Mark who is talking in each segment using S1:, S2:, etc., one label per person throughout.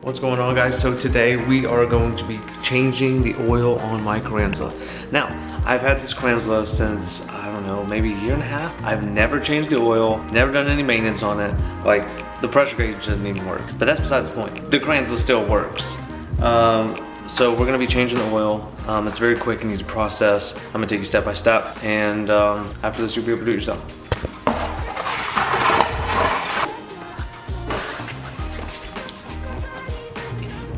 S1: What's going on, guys? So today we are going to be changing the oil on my Kranzle. Now, I've had this Kranzle since, I don't know, maybe a year and a half. I've never changed the oil, never done any maintenance on it. Like, the pressure gauge doesn't even work. But that's besides the point. The Kranzle still works. So we're gonna be changing the oil. It's very quick and easy process. I'm gonna take you step by step, and after this you'll be able to do it yourself.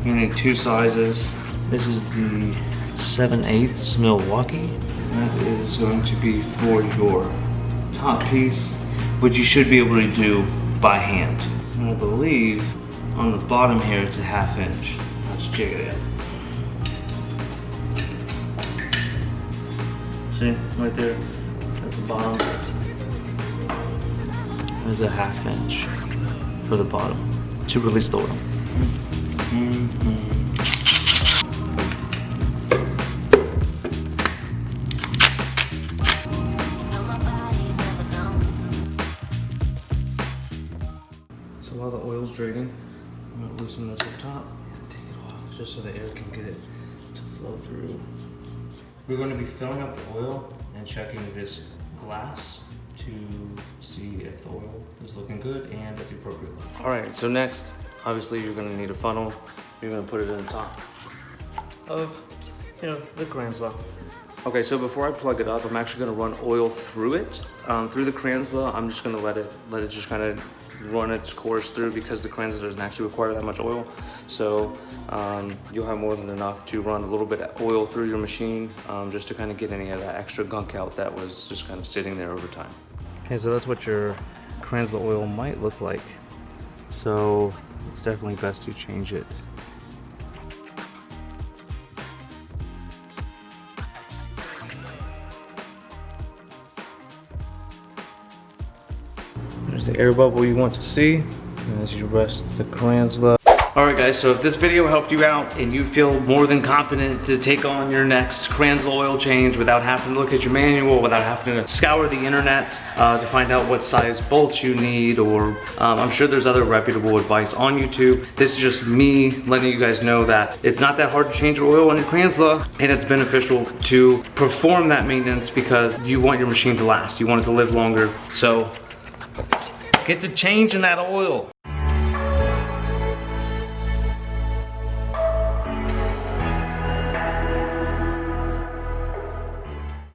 S1: You need two sizes. This is the 7/8 Milwaukee. That is going to be for your top piece, which you should be able to do by hand. And I believe on the bottom here it's a 1/2 inch. Let's check it out. See, right there at the bottom. There's a 1/2 inch for the bottom to release the oil. So while the oil's draining, I'm gonna loosen this up top and take it off just so the air can get it to flow through. We're going to be filling up the oil and checking this glass to see if the oil is looking good and at the appropriate level. All right, so next, obviously you're gonna need a funnel. You're gonna put it in the top of, the Kranzle. Okay, so before I plug it up, I'm actually gonna run oil through it. Through the Kranzle, I'm just gonna let it just kind of run its course through, because the Kranzle doesn't actually require that much oil. So you'll have more than enough to run a little bit of oil through your machine, just to kind of get any of that extra gunk out that was just kind of sitting there over time. Okay, so that's what your Kranzle oil might look like. So it's definitely best to change it. There's the air bubble you want to see as you rest the Kranzle. Alright guys, so if this video helped you out and you feel more than confident to take on your next Kranzle oil change without having to look at your manual, without having to scour the internet to find out what size bolts you need, or I'm sure there's other reputable advice on YouTube. This is just me letting you guys know that it's not that hard to change your oil on your Kranzle, and it's beneficial to perform that maintenance because you want your machine to last. You want it to live longer. So get to changing that oil.